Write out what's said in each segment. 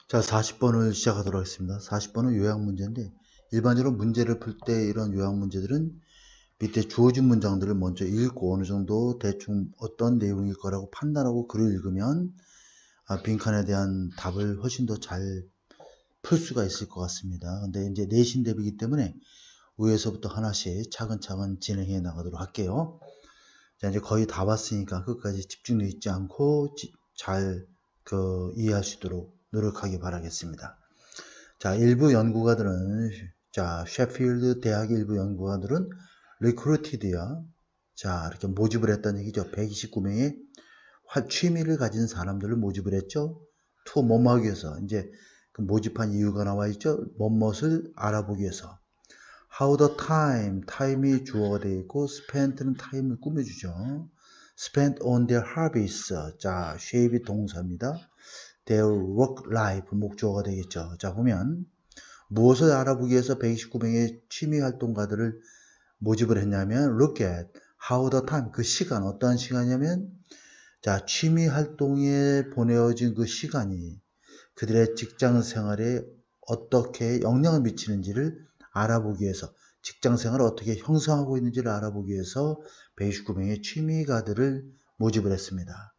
자, 40번을 시작하도록 하겠습니다. 40번은 요약 문제인데, 일반적으로 문제를 풀 때 이런 요약 문제들은 밑에 주어진 문장들을 먼저 읽고 어느 정도 대충 어떤 내용일 거라고 판단하고 글을 읽으면 빈칸에 대한 답을 훨씬 더 잘 풀 수가 있을 것 같습니다. 근데 이제 내신 대비이기 때문에 위에서부터 하나씩 차근차근 진행해 나가도록 할게요. 자, 이제 거의 다 봤으니까 끝까지 집중력 있지 않고 잘 이해할 수 있도록 노력하기 바라겠습니다. 자, 일부 연구가들은, 자, 셰필드 대학 일부 연구가들은 리크루티드야. 자, 이렇게 모집을 했다는 얘기죠. 129명의 취미를 가진 사람들을 모집을 했죠. 투 뭐뭐 하기 위해서. 이제 그 모집한 이유가 나와 있죠. 뭐뭇을 알아보기 위해서. How the time, time이 주어가 되어 있고, spent는 time을 꾸며주죠. spent on their hobbies. 자, shape이 동사입니다. their work life, 목적어가 되겠죠. 자, 보면, 무엇을 알아보기 위해서 129명의 취미 활동가들을 모집을 했냐면, look at how the time, 그 시간, 어떠한 시간이냐면, 자, 취미 활동에 보내어진 그 시간이 그들의 직장 생활에 어떻게 영향을 미치는지를 알아보기 위해서, 직장 생활을 어떻게 형성하고 있는지를 알아보기 위해서 129명의 취미가들을 모집을 했습니다.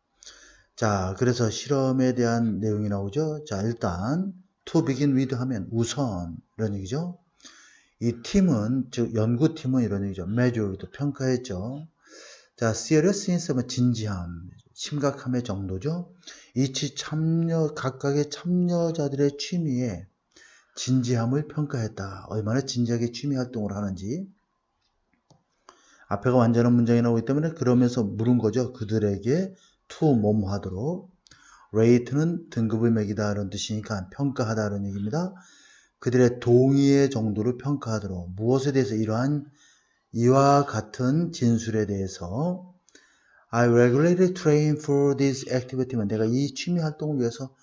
자, 그래서 실험에 대한 내용이 나오죠. 자, 일단 to begin with 하면 우선 이런 얘기죠. 이 팀은, 즉 연구팀은 이런 얘기죠. measured, 평가했죠. 자, seriousness 하면 진지함, 심각함의 정도죠. 각각의 참여자들의 취미에 진지함을 평가했다. 얼마나 진지하게 취미 활동을 하는지. 앞에가 완전한 문장이 나오기 때문에 그러면서 물은 거죠. 그들에게 to 뭐뭐 하도록. rate는 등급을 매기다 이런 뜻이니까 평가하다 이런 얘기입니다. 그들의 동의의 정도를 평가하도록. 무엇에 대해서 이와 같은 진술에 대해서 I regularly train for this activity만 내가 이 취미 활동을 위해서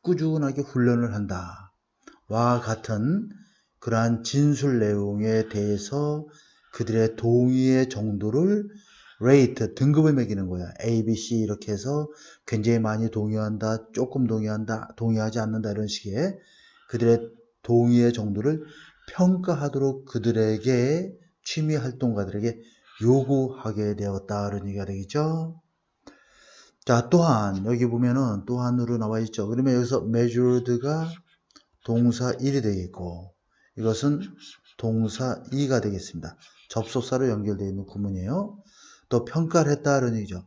꾸준하게 훈련을 한다. 와 같은 그러한 진술 내용에 대해서 그들의 동의의 정도를 rate, 등급을 매기는 거야. A, B, C 이렇게 해서 굉장히 많이 동의한다, 조금 동의한다, 동의하지 않는다 이런 식의 그들의 동의의 정도를 평가하도록 그들에게 취미 활동가들에게 요구하게 되었다 이런 얘기가 되겠죠. 자, 또한 여기 보면은 또한으로 나와 있죠. 그러면 여기서 measured가 동사 1이 되겠고 이것은 동사 2가 되겠습니다. 접속사로 연결되어 있는 구문이에요. 또 평가를 했다 이런 얘기죠.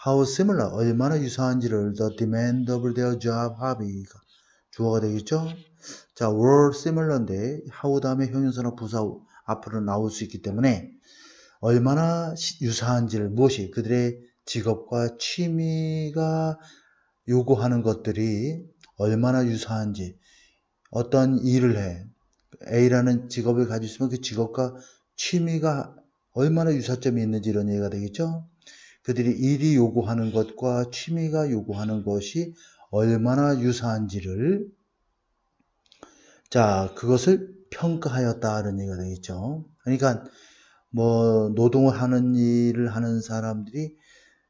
How similar, 얼마나 유사한지를 the demand of their job hobby가 주어가 되겠죠. 자, were similar인데 how 다음에 형용사나 부사 앞으로 나올 수 있기 때문에 얼마나 유사한지를 무엇이 그들의 직업과 취미가 요구하는 것들이 얼마나 유사한지 어떤 일을 해 A라는 직업을 가지고 있으면 그 직업과 취미가 얼마나 유사점이 있는지 이런 얘기가 되겠죠. 그들이 일이 요구하는 것과 취미가 요구하는 것이 얼마나 유사한지를 자 그것을 평가하였다는 얘기가 되겠죠. 그러니까 뭐 노동을 하는 일을 하는 사람들이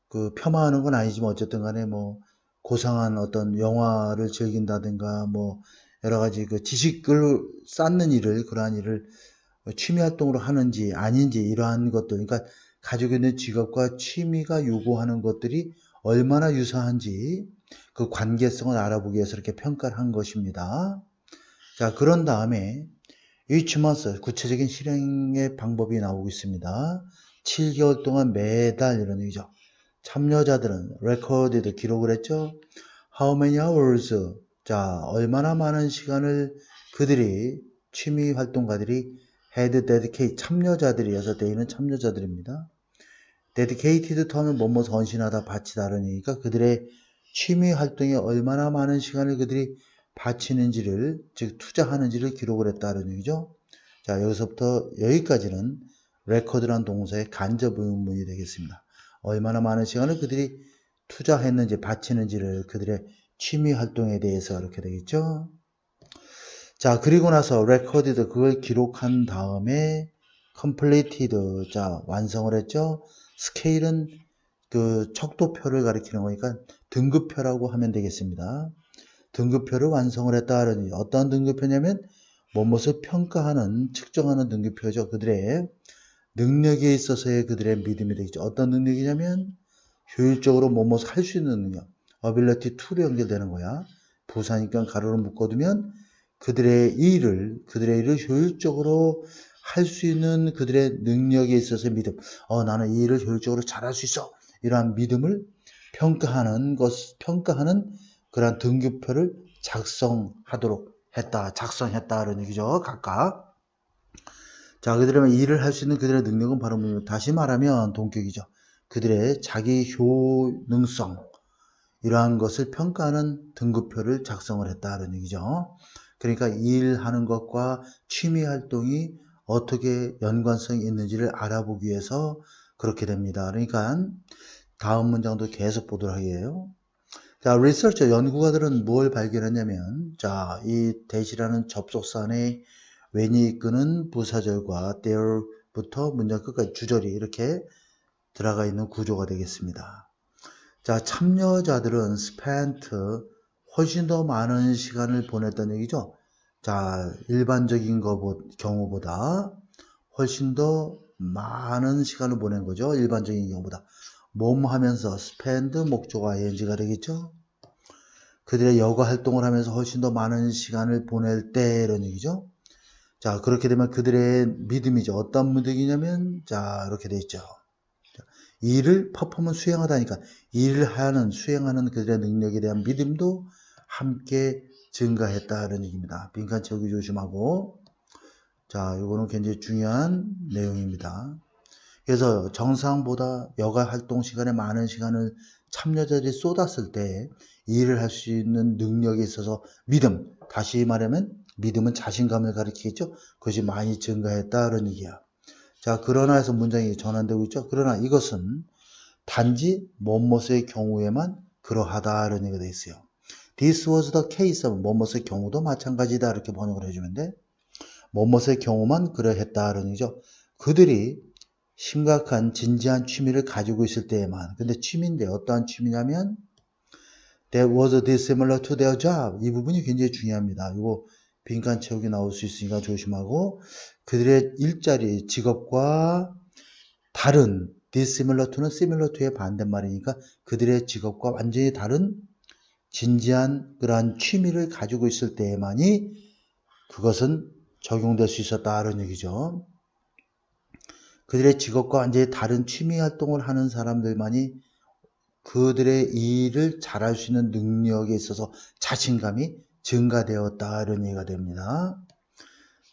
그 폄하하는 건 아니지만 어쨌든 간에 뭐 고상한 어떤 영화를 즐긴다든가 뭐 여러 가지 그 지식을 쌓는 일을 그러한 일을 취미 활동으로 하는지 아닌지 이러한 것들 그러니까 가지고 있는 직업과 취미가 요구하는 것들이 얼마나 유사한지 그 관계성을 알아보기 위해서 이렇게 평가를 한 것입니다. 자, 그런 다음에 each month 구체적인 실행의 방법이 나오고 있습니다. 7개월 동안 매달 이런 얘기죠. 참여자들은 recorded 기록을 했죠. How many hours? 자, 얼마나 많은 시간을 그들이 취미 활동가들이 had dedicate 참여자들이어서 되어있는 참여자들입니다. dedicated to 하면 뭐뭐 헌신하다 바치다라는 얘기니까 그들의 취미 활동에 얼마나 많은 시간을 그들이 바치는지를 즉 투자하는지를 기록을 했다는 얘기죠. 자, 여기서부터 여기까지는 record란 동사의 간접 의문문이 되겠습니다. 얼마나 많은 시간을 그들이 투자했는지 바치는지를 그들의 취미 활동에 대해서 이렇게 되겠죠. 자, 그리고 나서 recorded 그걸 기록한 다음에 completed 자 완성을 했죠. 스케일은 그 척도표를 가리키는 거니까 등급표라고 하면 되겠습니다. 등급표를 완성을 했다는 어떤 등급표냐면 무엇을 평가하는 측정하는 등급표죠. 그들의 능력에 있어서의 그들의 믿음이 되겠죠. 어떤 능력이냐면 효율적으로 무엇을 할 수 있는 능력, ability to로 연결되는 거야. 부사니까 가로로 묶어두면 그들의 일을 효율적으로 할 수 있는 그들의 능력에 있어서의 믿음. 나는 이 일을 효율적으로 잘할 수 있어. 이러한 믿음을 평가하는 그러한 등급표를 작성했다라는 얘기죠. 각각. 자, 그들의 일을 할 수 있는 그들의 능력은 바로 뭐냐면 다시 말하면 동격이죠. 그들의 자기 효능성 이러한 것을 평가하는 등급표를 작성을 했다는 얘기죠. 그러니까 일하는 것과 취미 활동이 어떻게 연관성이 있는지를 알아보기 위해서 그렇게 됩니다. 그러니까 다음 문장도 계속 보도록 하게요. 자, 리서치 연구가들은 뭘 발견했냐면 자, 이 대시라는 접속사 안에 when이 이끄는 부사절과 there부터 문장 끝까지 주절이 이렇게 들어가 있는 구조가 되겠습니다. 자, 참여자들은 spent 훨씬 더 많은 시간을 보냈다는 얘기죠. 자, 일반적인 경우보다 훨씬 더 많은 시간을 보낸 거죠. 일반적인 경우보다. 뭐뭐 하면서 spend 목적어 ing가 되겠죠. 그들의 여가 활동을 하면서 훨씬 더 많은 시간을 보낼 때 이런 얘기죠. 자, 그렇게 되면 그들의 믿음이죠. 어떤 믿음이냐면 자, 이렇게 돼 있죠. 일을 퍼포먼스 수행하다니까 수행하는 그들의 능력에 대한 믿음도 함께 증가했다는 얘기입니다. 빈칸 채우기 조심하고. 자, 이거는 굉장히 중요한 내용입니다. 그래서 정상보다 여가 활동 시간에 많은 시간을 참여자들이 쏟았을 때 일을 할 수 있는 능력에 있어서 믿음, 다시 말하면 믿음은 자신감을 가리키겠죠. 그것이 많이 증가했다는 얘기야. 자, 그러나 해서 문장이 전환되고 있죠. 그러나 이것은 단지 뭐뭐의 경우에만 그러하다라는 얘기가 되어 있어요. This was the case 하면 뭐뭐의 경우도 마찬가지다 이렇게 번역을 해주면 돼. 뭐뭐의 경우만 그러했다라는 얘기죠. 그들이 심각한 진지한 취미를 가지고 있을 때에만. 근데 취미인데 어떠한 취미냐면 That was dissimilar to their job. 이 부분이 굉장히 중요합니다. 이거 빈칸 채우기 나올 수 있으니까 조심하고 그들의 일자리, 직업과 다른 dissimilar to는 similar to의 반대말이니까 그들의 직업과 완전히 다른 진지한 그러한 취미를 가지고 있을 때에만이 그것은 적용될 수 있었다는 얘기죠. 그들의 직업과 완전히 다른 취미 활동을 하는 사람들만이 그들의 일을 잘할 수 있는 능력에 있어서 자신감이 증가되었다 이런 얘기가 됩니다.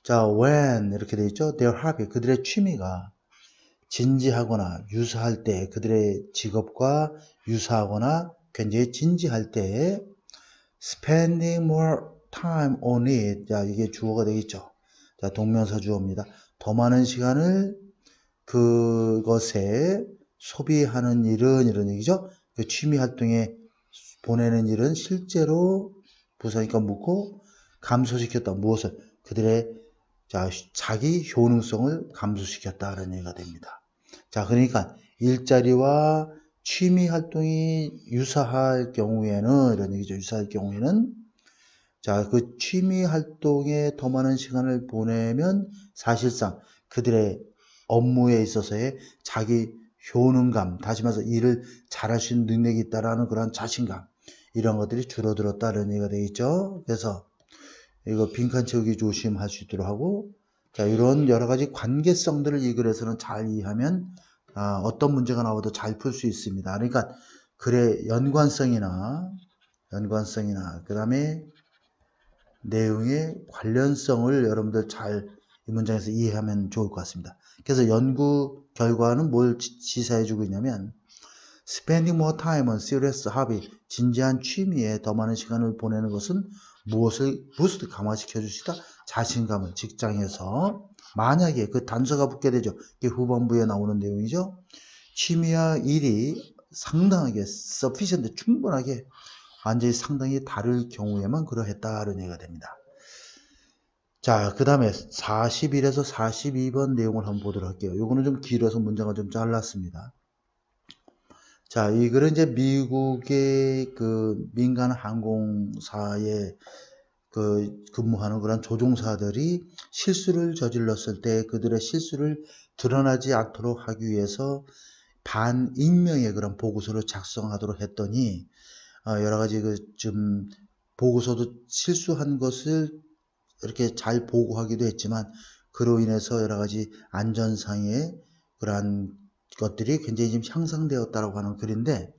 자, when 이렇게 되어 있죠. their hobby 그들의 취미가 진지하거나 유사할 때 그들의 직업과 유사하거나 굉장히 진지할 때 spending more time on it 자, 이게 주어가 되겠죠. 자, 동명사 주어입니다. 더 많은 시간을 그것에 소비하는 일은 이런 얘기죠. 그 취미 활동에 보내는 일은 실제로 부사니까 묻고 감소시켰다. 무엇을? 그들의 자기 효능성을 감소시켰다라는 얘기가 됩니다. 자, 그러니까 일자리와 취미 활동이 유사할 경우에는 이런 얘기죠. 유사할 경우에는 자, 그 취미 활동에 더 많은 시간을 보내면 사실상 그들의 업무에 있어서의 자기 효능감, 다시 말해서 일을 잘할 수 있는 능력이 있다라는 그런 자신감, 이런 것들이 줄어들었다는 얘기가 되겠죠. 그래서 이거 빈칸 채우기 조심할 수 있도록 하고, 자, 이런 여러 가지 관계성들을 이 글에서는 잘 이해하면 어떤 문제가 나와도 잘 풀 수 있습니다. 그러니까 글의 연관성이나 그 다음에 내용의 관련성을 여러분들 잘 이 문장에서 이해하면 좋을 것 같습니다. 그래서 연구 결과는 뭘 시사해주고 있냐면 spending more time on serious hobby 진지한 취미에 더 많은 시간을 보내는 것은 무엇을 부스트 강화시켜 줄 수 있다? 자신감을 직장에서 만약에 그 단서가 붙게 되죠. 이게 후반부에 나오는 내용이죠. 취미와 일이 상당하게 sufficient 충분하게 완전히 상당히 다를 경우에만 그러했다는 얘기가 됩니다. 자, 그 다음에 41에서 42번 내용을 한번 보도록 할게요. 요거는 좀 길어서 문장을 좀 잘랐습니다. 자, 이 글은 이제 미국의 그 민간 항공사에 근무하는 그런 조종사들이 실수를 저질렀을 때 그들의 실수를 드러나지 않도록 하기 위해서 반익명의 그런 보고서를 작성하도록 했더니 여러 가지 좀 보고서도 실수한 것을 이렇게 잘 보고하기도 했지만 그로 인해서 여러 가지 안전상의 그러한 것들이 굉장히 좀 향상되었다라고 하는 글인데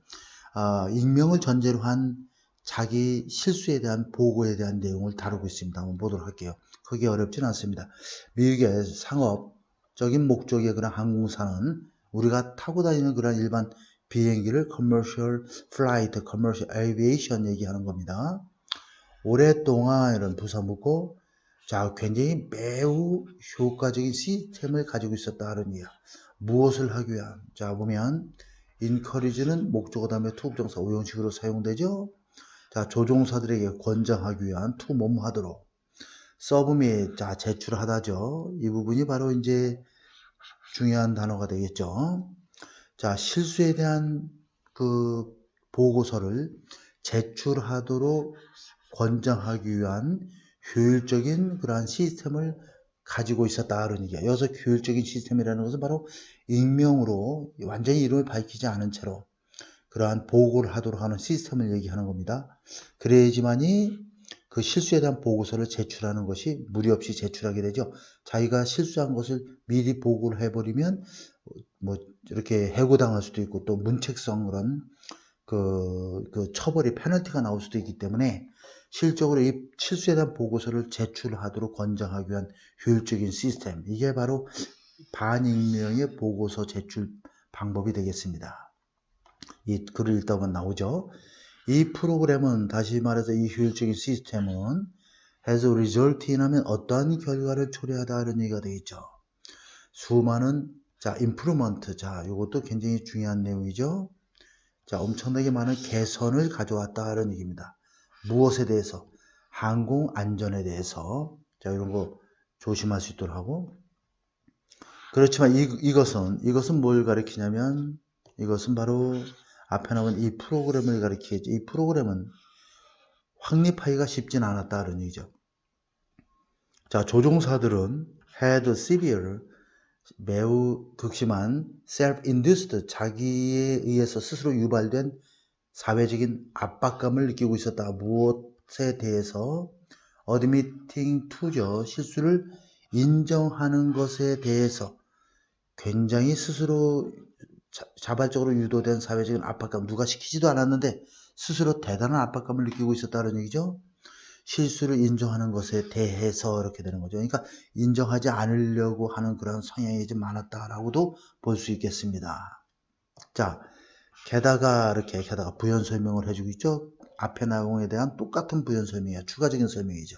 익명을 전제로 한 자기 실수에 대한 보고에 대한 내용을 다루고 있습니다. 한번 보도록 할게요. 크게 어렵진 않습니다. 미국의 상업적인 목적의 그런 항공사는 우리가 타고 다니는 그런 일반 비행기를 commercial flight, commercial aviation 얘기하는 겁니다. 오랫동안 이런 부사 묻고 자, 굉장히 매우 효과적인 시스템을 가지고 있었다는 이야. 무엇을 하기 위한? 자, 보면 encourage는 목적어 다음에 투부정사 오형식으로 사용되죠. 자, 조종사들에게 권장하기 위한 to 뭐뭐 하도록. 서브밋, 자, 제출하다죠. 이 부분이 바로 이제 중요한 단어가 되겠죠. 자, 실수에 대한 그 보고서를 제출하도록 권장하기 위한 효율적인 그러한 시스템을 가지고 있었다는 얘기야. 여기서 효율적인 시스템이라는 것은 바로 익명으로 완전히 이름을 밝히지 않은 채로 그러한 보고를 하도록 하는 시스템을 얘기하는 겁니다. 그래야지만이 그 실수에 대한 보고서를 제출하는 것이 무리 없이 제출하게 되죠. 자기가 실수한 것을 미리 보고를 해버리면 뭐 이렇게 해고당할 수도 있고 또 문책성 그런 그 처벌이 페널티가 나올 수도 있기 때문에 실적으로 이 실수에 대한 보고서를 제출하도록 권장하기 위한 효율적인 시스템, 이게 바로 반익명의 보고서 제출 방법이 되겠습니다. 이 글을 읽다 보면 나오죠. 이 프로그램은, 다시 말해서 이 효율적인 시스템은 has result in 하면 어떠한 결과를 초래하다는 얘기가 되겠죠. 수많은 improvement, 이것도 굉장히 중요한 내용이죠. 자, 엄청나게 많은 개선을 가져왔다는 얘기입니다. 무엇에 대해서? 항공 안전에 대해서. 자, 이런 거 조심할 수 있도록 하고. 그렇지만 이것은 뭘 가리키냐면, 이것은 바로 앞에 나온 이 프로그램을 가리키겠죠. 이 프로그램은 확립하기가 쉽진 않았다는 얘기죠. 자, 조종사들은 had severe, 매우 극심한 self-induced, 자기에 의해서 스스로 유발된 사회적인 압박감을 느끼고 있었다. 무엇에 대해서? admitting to죠. 실수를 인정하는 것에 대해서 굉장히 스스로 자발적으로 유도된 사회적인 압박감, 누가 시키지도 않았는데 스스로 대단한 압박감을 느끼고 있었다는 얘기죠. 실수를 인정하는 것에 대해서 이렇게 되는 거죠. 그러니까 인정하지 않으려고 하는 그런 성향이 좀 많았다라고도 볼 수 있겠습니다. 자, 게다가 부연 설명을 해주고 있죠. 앞에 내용에 대한 똑같은 부연 설명이에요. 추가적인 설명이죠.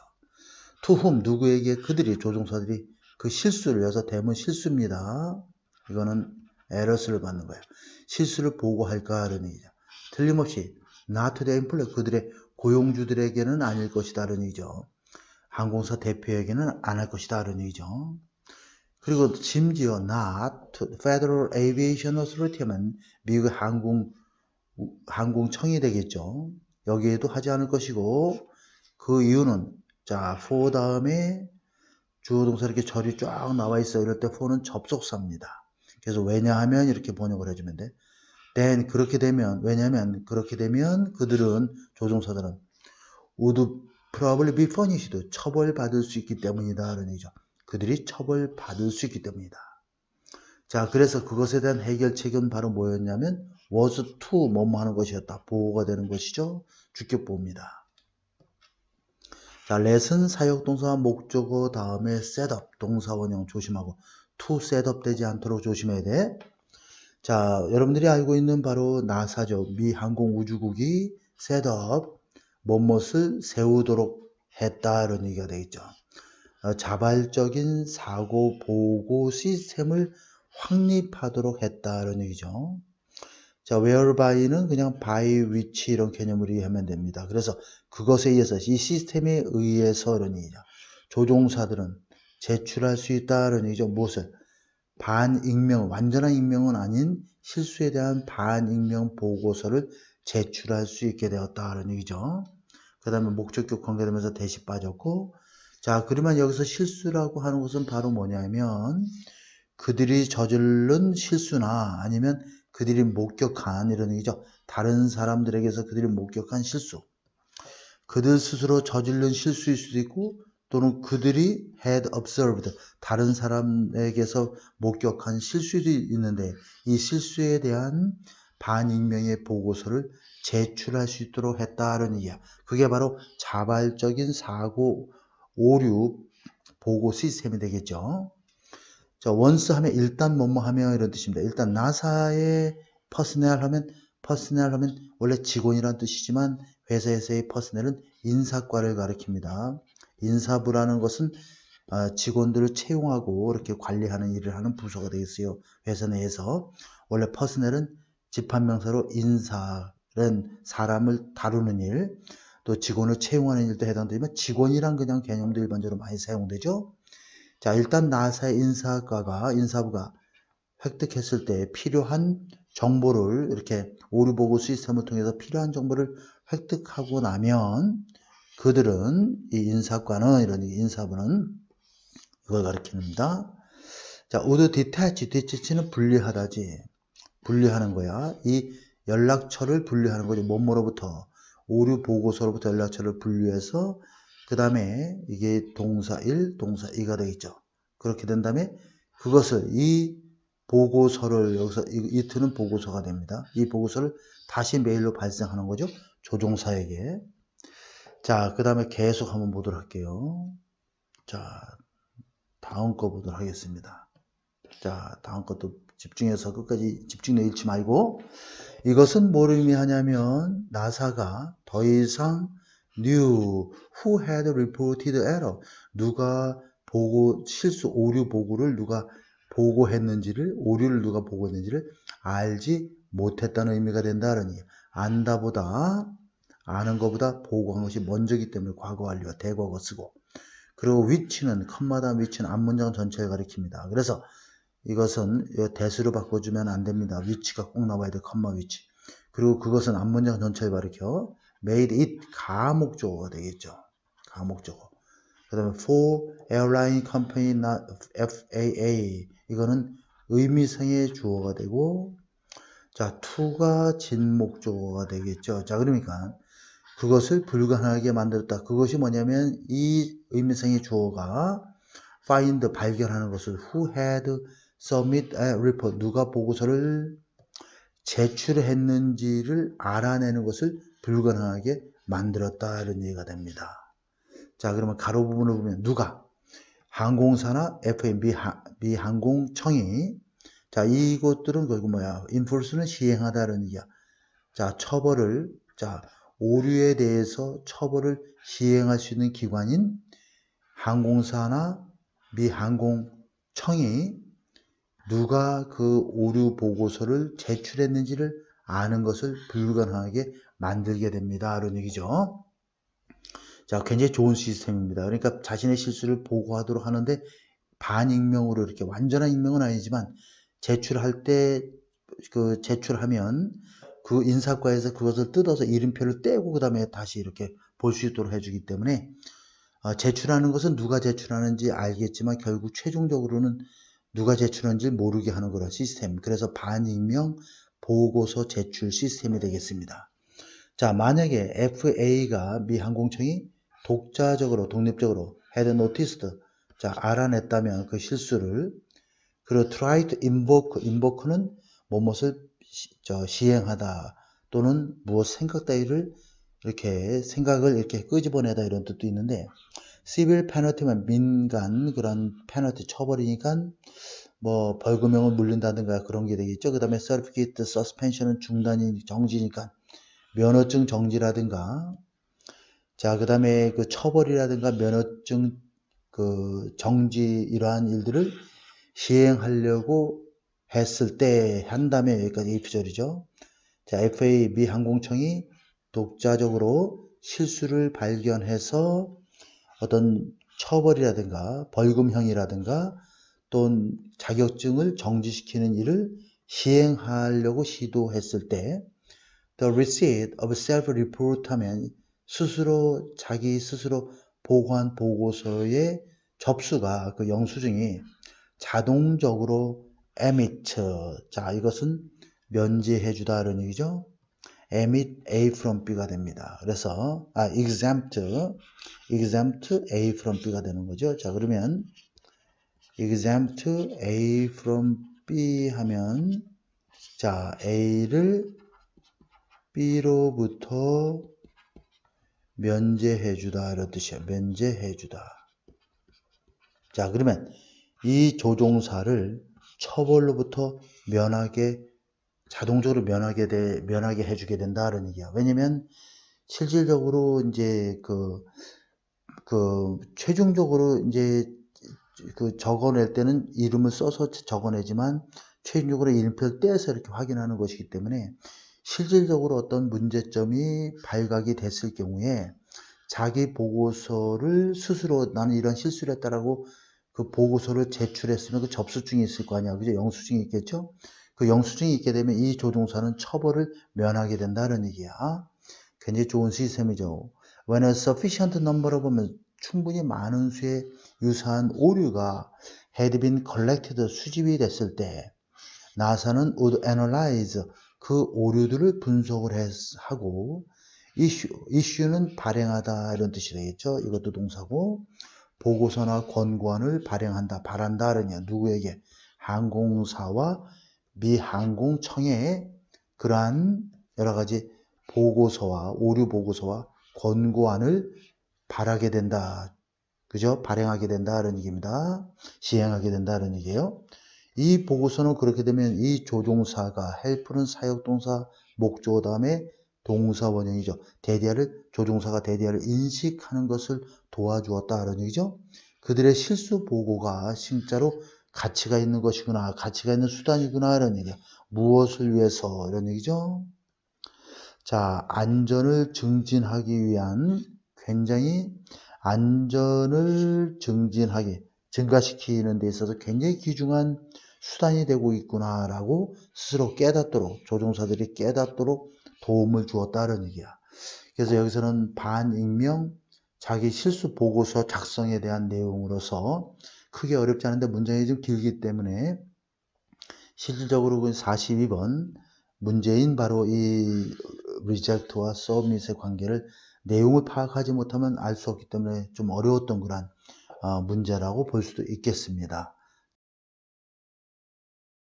to whom, 누구에게, 그들이, 조종사들이 그 실수를, 여기서 대문 실수입니다. 이거는 에러스를 받는 거예요. 실수를 보고할까 하는 얘기죠. 틀림없이 not to the employer, 그들의 고용주들에게는 아닐 것이다 하는 얘기죠. 항공사 대표에게는 안 할 것이다 하는 얘기죠. 그리고 심지어 not to Federal Aviation Authority 하면 미국 항공청이 되겠죠. 여기에도 하지 않을 것이고, 그 이유는, 자, for 다음에 주어 동사 이렇게 절이 쫙 나와 있어요. 이럴 때 for는 접속사입니다. 그래서 왜냐하면 이렇게 번역을 해주면 돼. then, 그렇게 되면, 왜냐하면 그렇게 되면 그들은, 조종사들은 would probably be punished, 처벌받을 수 있기 때문이다 라는 얘기죠. 그들이 처벌받을 수 있기 때문이다. 자, 그래서 그것에 대한 해결책은 바로 뭐였냐면 was to 뭐뭐 하는 것이었다. 보호가 되는 것이죠. 주격보호입니다. 자, let은 사역동사와 목적어 다음에 set up, 동사 원형 조심하고 to set up 되지 않도록 조심해야 돼. 자, 여러분들이 알고 있는 바로 나사죠. 미 항공우주국이 set up, 뭐뭇을 세우도록 했다는 얘기가 되겠죠. 자발적인 사고 보고 시스템을 확립하도록 했다는 얘기죠. 자, whereby는 그냥 by which 이런 개념으로 이해하면 됩니다. 그래서 그것에 의해서, 이 시스템에 의해서 이런 얘기죠. 조종사들은 제출할 수 있다는 얘기죠. 무엇을? 반익명, 완전한 익명은 아닌 실수에 대한 반익명 보고서를 제출할 수 있게 되었다는 얘기죠. 그 다음에 목적격 관계되면서 대시 빠졌고, 자, 그러면 여기서 실수라고 하는 것은 바로 뭐냐면 그들이 저지른 실수나 아니면 그들이 목격한 이런 얘기죠. 다른 사람들에게서 그들이 목격한 실수. 그들 스스로 저지른 실수일 수도 있고 또는 그들이 had observed 다른 사람에게서 목격한 실수도 있는데 이 실수에 대한 반익명의 보고서를 제출할 수 있도록 했다는 얘기야. 그게 바로 자발적인 사고 오류 보고 시스템이 되겠죠. 자, once 하면 일단 뭐뭐 하며 이런 뜻입니다. 일단 나사의 personnel 하면 원래 직원이란 뜻이지만 회사에서의 personnel은 인사과를 가리킵니다. 인사부라는 것은 직원들을 채용하고 이렇게 관리하는 일을 하는 부서가 되겠어요. 회사 내에서 원래 personnel은 집합명사로 인사는 사람을 다루는 일, 또 직원을 채용하는 일도 해당되지만 직원이란 그냥 개념도 일반적으로 많이 사용되죠. 자, 일단 나사의 인사부가 획득했을 때 필요한 정보를 이렇게 오류보고 시스템을 통해서 필요한 정보를 획득하고 나면 그들은 이 인사과는 이런 인사부는 이걸 가리킵니다. 자, would detach는 분리하다지. 분리하는 거야. 이 연락처를 분리하는 거죠. 뭐뭐로부터 오류 보고서로부터 연락처를 분리해서 그 다음에 이게 동사 1, 동사 2가 되겠죠. 그렇게 된 다음에 그것을 이 보고서를 여기서 이트는 보고서가 됩니다. 이 보고서를 다시 메일로 발생하는 거죠. 조종사에게. 자, 그 다음에 계속 한번 보도록 할게요. 자, 다음 거 보도록 하겠습니다. 자, 다음 것도 집중해서 끝까지 집중력 잃지 말고 이것은 뭘 의미하냐면 나사가 더 이상 knew who had reported error 누가 실수 오류 보고를 누가 보고했는지를 오류를 누가 보고했는지를 알지 못했다는 의미가 된다는 얘기. 안다보다 아는 것보다 보고한 것이 먼저기 때문에 과거 완료와 대과거 쓰고 그리고 위치는 컴마다 위치는 앞문장 전체를 가리킵니다. 그래서 이것은 대수로 바꿔주면 안 됩니다. 위치가 꼭 나와야 돼. 컴마 위치. 그리고 그것은 앞문장 전체를 가리켜 made it 가목적어가 되겠죠. 가목적어. 그 다음에 for airline company not FAA 이거는 의미상의 주어가 되고 자 to가 진목적어가 되겠죠. 자 그러니까 그것을 불가능하게 만들었다. 그것이 뭐냐면 이 의미상의 주어가 find 발견하는 것을 who had submit a report 누가 보고서를 제출했는지를 알아내는 것을 불가능하게 만들었다 이런 얘기가 됩니다. 자 그러면 가로 부분을 보면 누가 항공사나 FAA 미 항공청이 자 이것들은 결국 뭐야 enforce는 시행하다는 얘기야. 자 처벌을 자 오류에 대해서 처벌을 시행할 수 있는 기관인 항공사나 미 항공청이 누가 그 오류 보고서를 제출했는지를 아는 것을 불가능하게 만들게 됩니다. 이런 얘기죠. 자, 굉장히 좋은 시스템입니다. 그러니까 자신의 실수를 보고하도록 하는데 반익명으로 이렇게 완전한 익명은 아니지만 제출할 때 제출하면 그 인사과에서 그것을 뜯어서 이름표를 떼고 그 다음에 다시 이렇게 볼 수 있도록 해주기 때문에 제출하는 것은 누가 제출하는지 알겠지만 결국 최종적으로는 누가 제출한지 모르게 하는 그런 시스템. 그래서 반익명 보고서 제출 시스템이 되겠습니다. 자, 만약에 FA가 미 항공청이 독자적으로 독립적으로 had noticed 자, 알아냈다면 그 실수를 그리고 try to invoke는 무엇을 시행하다 또는 무엇 생각 따위를 이렇게 생각을 이렇게 끄집어내다 이런 뜻도 있는데 civil penalty만 민간 그런 페널티 처벌이니까 뭐 벌금형을 물린다든가 그런 게 되겠죠. 그 다음에 certificate suspension은 중단이 정지니까 면허증 정지라든가 자 그 다음에 그 처벌이라든가 면허증 그 정지 이러한 일들을 시행하려고 했을 때 한다면 여기까지 이 구절이죠. 자 FAA 미 항공청이 독자적으로 실수를 발견해서 어떤 처벌이라든가 벌금형이라든가 또 자격증을 정지시키는 일을 시행하려고 시도했을 때 The receipt of self-report 하면 자기 스스로 보고한 보고서의 접수가 그 영수증이 자동적으로 emit, 자 이것은 면제해주다 이런 얘기죠. emit A from B가 됩니다. 그래서 exempt A from B가 되는 거죠. 자 그러면 exempt A from B 하면 자 A를 B로부터 면제해주다 이런 뜻이에요. 면제해주다. 자 그러면 이 조종사를 처벌로부터 자동적으로 면하게 해주게 된다는 얘기야. 왜냐면 실질적으로 이제 최종적으로 이제 적어낼 때는 이름을 써서 적어내지만 최종적으로 이름표를 떼서 이렇게 확인하는 것이기 때문에 실질적으로 어떤 문제점이 발각이 됐을 경우에 자기 보고서를 스스로 나는 이런 실수를 했다라고 그 보고서를 제출했으면 그 접수증이 있을 거 아니야. 그죠? 영수증이 있겠죠? 그 영수증이 있게 되면 이 조종사는 처벌을 면하게 된다는 얘기야. 굉장히 좋은 시스템이죠. When a sufficient number 보면 충분히 많은 수의 유사한 오류가 had been collected 수집이 됐을 때 나사는 would analyze 그 오류들을 분석을 하고 issue는 발행하다 이런 뜻이 되겠죠. 이것도 동사고 보고서나 권고안을 발행한다, 바란다 그러냐 누구에게? 항공사와 미 항공청에 그러한 여러 가지 보고서와 오류 보고서와 권고안을 바라게 된다. 그죠? 발행하게 된다는 얘기입니다. 시행하게 된다는 얘기예요. 이 보고서는 그렇게 되면 이 조종사가 help는 사역동사 목적어 다음에 동사 원형이죠. 조종사가 대디아를 인식하는 것을 도와주었다는 얘기죠. 그들의 실수 보고가 진짜로 가치가 있는 것이구나, 가치가 있는 수단이구나 이런 얘기야. 무엇을 위해서 이런 얘기죠. 자, 안전을 증진하기 위한 굉장히 안전을 증가시키는 데 있어서 굉장히 귀중한 수단이 되고 있구나라고 스스로 깨닫도록 조종사들이 깨닫도록 도움을 주었다는 얘기야. 그래서 여기서는 반익명 자기 실수 보고서 작성에 대한 내용으로서 크게 어렵지 않은데 문장이 좀 길기 때문에 실질적으로 42번 문제인 바로 이 reject와 submit의 관계를 내용을 파악하지 못하면 알 수 없기 때문에 좀 어려웠던 그런 문제라고 볼 수도 있겠습니다.